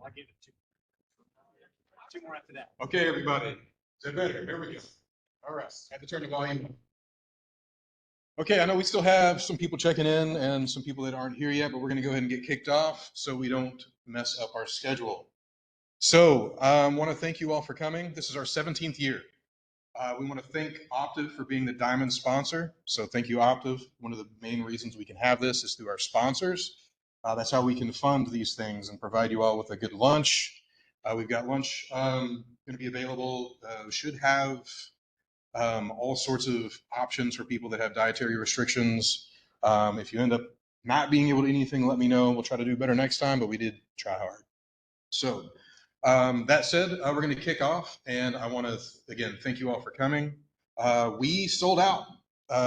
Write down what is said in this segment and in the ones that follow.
I gave it two more after that. Okay, everybody. Is that better? There we go. All right. I had to turn the volume up. Okay, I know we still have some people checking in and some people that aren't here yet, but we're going to go ahead and get kicked off so we don't mess up our schedule. So I want to thank you all for coming. This is our 17th year. We want to thank Optiv for being the Diamond sponsor. So thank you, Optiv. One of the main reasons we can have this is through our sponsors. That's how we can fund these things and provide you all with a good lunch. We've got lunch going to be available. We should have all sorts of options for people that have dietary restrictions. If you end up not being able to eat anything, let me know. We'll try to do better next time, but we did try hard. So that said, we're going to kick off, and I want to, again, thank you all for coming. We sold out.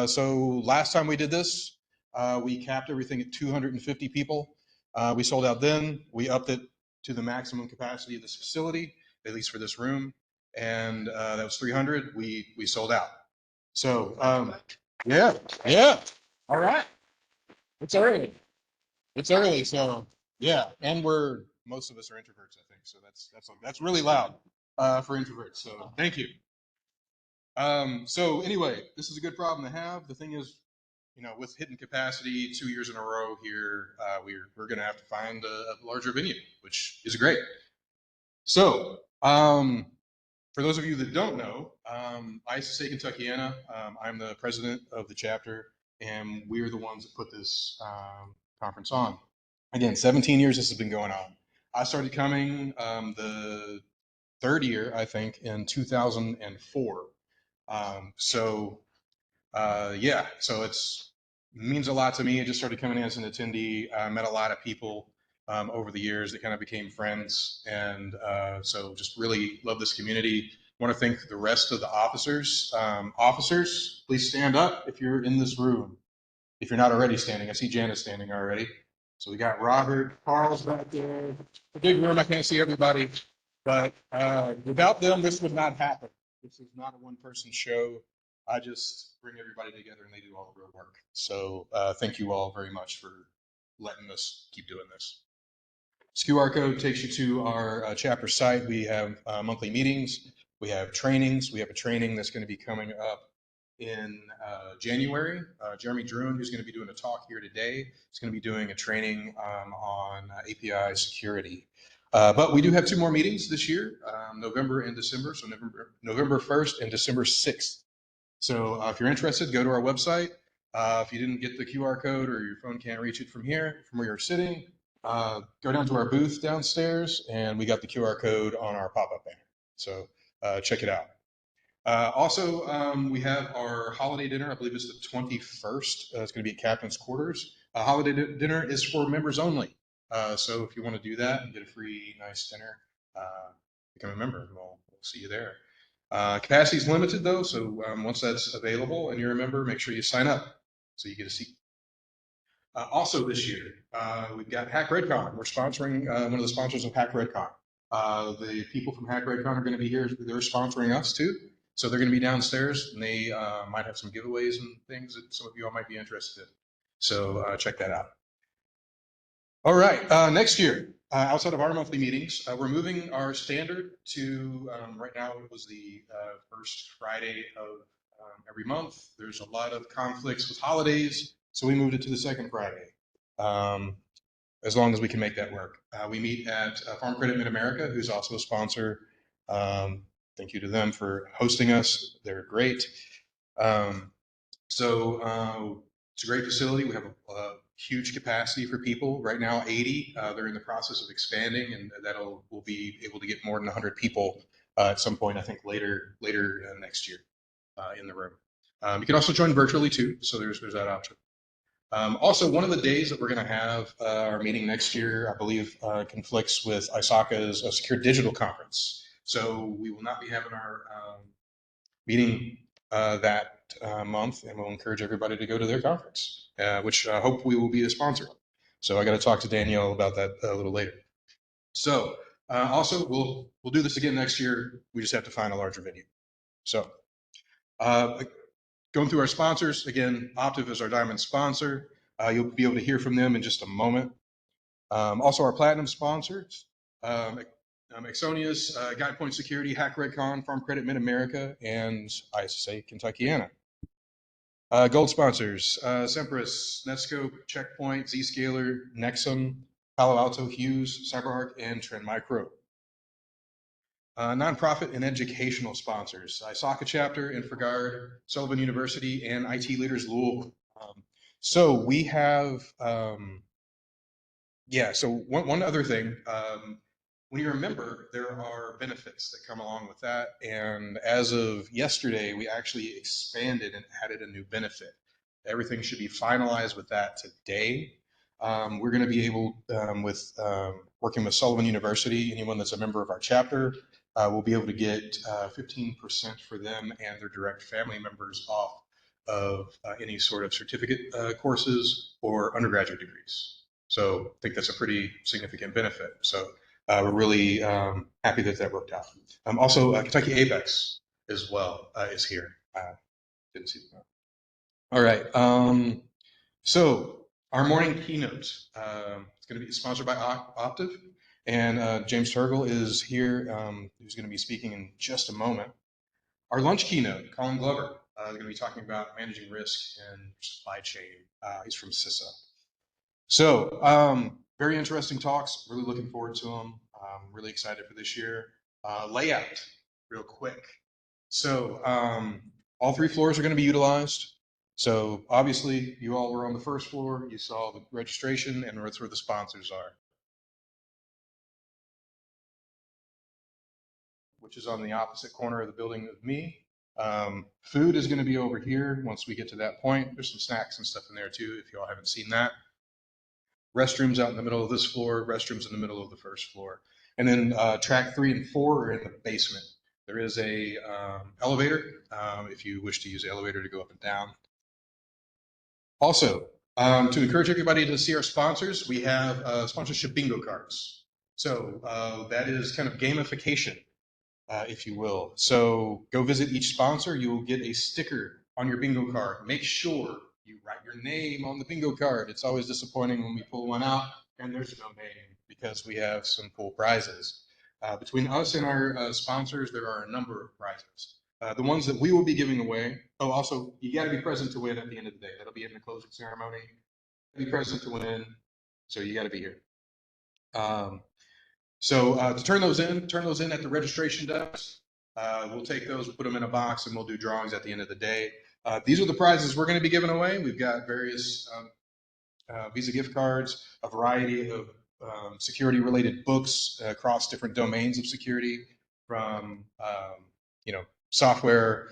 So last time we did this, we capped everything at 250 people. We sold out then. We upped it to the maximum capacity of this facility, at least for this room. And that was 300. We sold out. So yeah. All right. It's early. So yeah, and most of us are introverts, I think. So that's really loud for introverts. So thank you. So anyway, this is a good problem to have. The thing is, with hitting capacity 2 years in a row here, we're going to have to find a larger venue, which is great. So for those of you that don't know, ISSA Kentuckiana, I'm the president of the chapter, and we're the ones that put this conference on. Again, 17 years this has been going on. I started coming the third year, I think, in 2004. So it means a lot to me. I just started coming in as an attendee. I met a lot of people over the years that kind of became friends, and so just really love this community. I want to thank the rest of the officers. Officers, please stand up if you're in this room. If you're not already standing, I see Janice standing already. So we got Robert, Carl's back there. A big room, I can't see everybody, but without them, this would not happen. This is not a one-person show. I just bring everybody together and they do all the real work. So thank you all very much for letting us keep doing this. This QR code takes you to our chapter site. We have monthly meetings. We have trainings. We have a training that's going to be coming up in January. Jeremy Druin, who's going to be doing a talk here today, is going to be doing a training on API security. But we do have 2 more meetings this year, November and December. So November 1st and December 6th. So if you're interested, go to our website. If you didn't get the QR code or your phone can't reach it from here, from where you're sitting, go down to our booth downstairs, and we got the QR code on our pop-up banner. So check it out. Also, we have our holiday dinner. I believe it's the 21st. It's going to be at Captain's Quarters. Holiday dinner is for members only. So if you want to do that and get a free, nice dinner, become a member, and we'll see you there. Capacity is limited, though, so once that's available and you're a member, make sure you sign up so you get a seat. Also this year, we've got Hack RedCon. We're sponsoring one of the sponsors of Hack RedCon. The people from Hack RedCon are going to be here. They're sponsoring us, too. So they're going to be downstairs, and they might have some giveaways and things that some of you all might be interested in. So check that out. All right, next year, outside of our monthly meetings, we're moving our standard to, right now it was the first Friday of every month. There's a lot of conflicts with holidays, so we moved it to the second Friday, as long as we can make that work. We meet at Farm Credit Mid-America, who's also a sponsor. Thank you to them for hosting us. They're great. It's a great facility. We have a huge capacity for people. Right now, 80. They're in the process of expanding, and we'll be able to get more than 100 people at some point, I think later next year in the room. You can also join virtually too, so there's that option. Also, one of the days that we're going to have our meeting next year, I believe, conflicts with ISACA's Secure Digital Conference. So we will not be having our meeting that month, and we'll encourage everybody to go to their conference, which I hope we will be a sponsor. So I got to talk to Danielle about that a little later. So also, we'll do this again next year. We just have to find a larger venue. So going through our sponsors, again, Optiv is our diamond sponsor. You'll be able to hear from them in just a moment. Also, our platinum sponsors, Exonius, Guide Point Security, Hack Redcon, Farm Credit Mid-America, and ISSA Kentuckiana. Gold sponsors, Sempris, Netscope, Checkpoint, Zscaler, Nexum, Palo Alto, Hughes, CyberArk, and Trend Micro. Nonprofit and educational sponsors, ISSA chapter, InfraGard, Sullivan University, and IT Leaders Louisville. So we have, so one other thing, when you're a member, there are benefits that come along with that. And as of yesterday, we actually expanded and added a new benefit. Everything should be finalized with that today. We're going to be able, working with Sullivan University, anyone that's a member of our chapter, will be able to get 15% for them and their direct family members off of any sort of certificate courses or undergraduate degrees. So I think that's a pretty significant benefit. So we're really happy that that worked out. Also, Kentucky Apex as well is here. Didn't see that. All right. So our morning keynote, it's going to be sponsored by Optiv, and James Turgle is here, who's going to be speaking in just a moment. Our lunch keynote, Colin Glover, is going to be talking about managing risk and supply chain. He's from ISSA. So very interesting talks. Really looking forward to them. Really excited for this year. Layout, real quick. So all 3 floors are going to be utilized. So obviously, you all were on the first floor. You saw the registration, and that's where the sponsors are, which is on the opposite corner of the building of me. Food is going to be over here once we get to that point. There's some snacks and stuff in there too, if you all haven't seen that. Restrooms out in the middle of this floor, restrooms in the middle of the first floor. And then track 3 and 4 are in the basement. There is a elevator if you wish to use the elevator to go up and down. Also, to encourage everybody to see our sponsors, we have sponsorship bingo cards. So that is kind of gamification, if you will. So go visit each sponsor. You will get a sticker on your bingo card. Make sure you write your name on the bingo card. It's always disappointing when we pull one out and there's no name because we have some cool prizes. Between us and our sponsors, there are a number of prizes. The ones that we will be giving away. Oh, also, you got to be present to win at the end of the day. That'll be in the closing ceremony. Be present to win, so you got to be here. So to turn those in at the registration desk. We'll take those, we'll put them in a box, and we'll do drawings at the end of the day. These are the prizes we're going to be giving away. We've got various Visa gift cards, a variety of security-related books across different domains of security, from software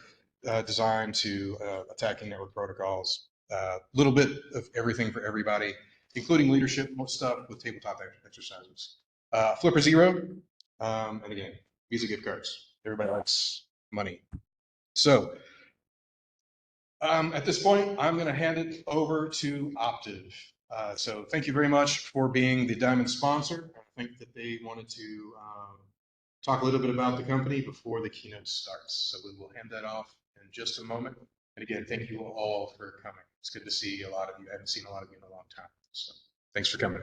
design to attacking network protocols. A little bit of everything for everybody, including leadership stuff with tabletop exercises. Flipper Zero, and again, Visa gift cards. Everybody likes money. So at this point, I'm going to hand it over to Optiv. So thank you very much for being the Diamond sponsor. I think that they wanted to talk a little bit about the company before the keynote starts. So we will hand that off in just a moment. And again, thank you all for coming. It's good to see a lot of you. I haven't seen a lot of you in a long time. So thanks for coming.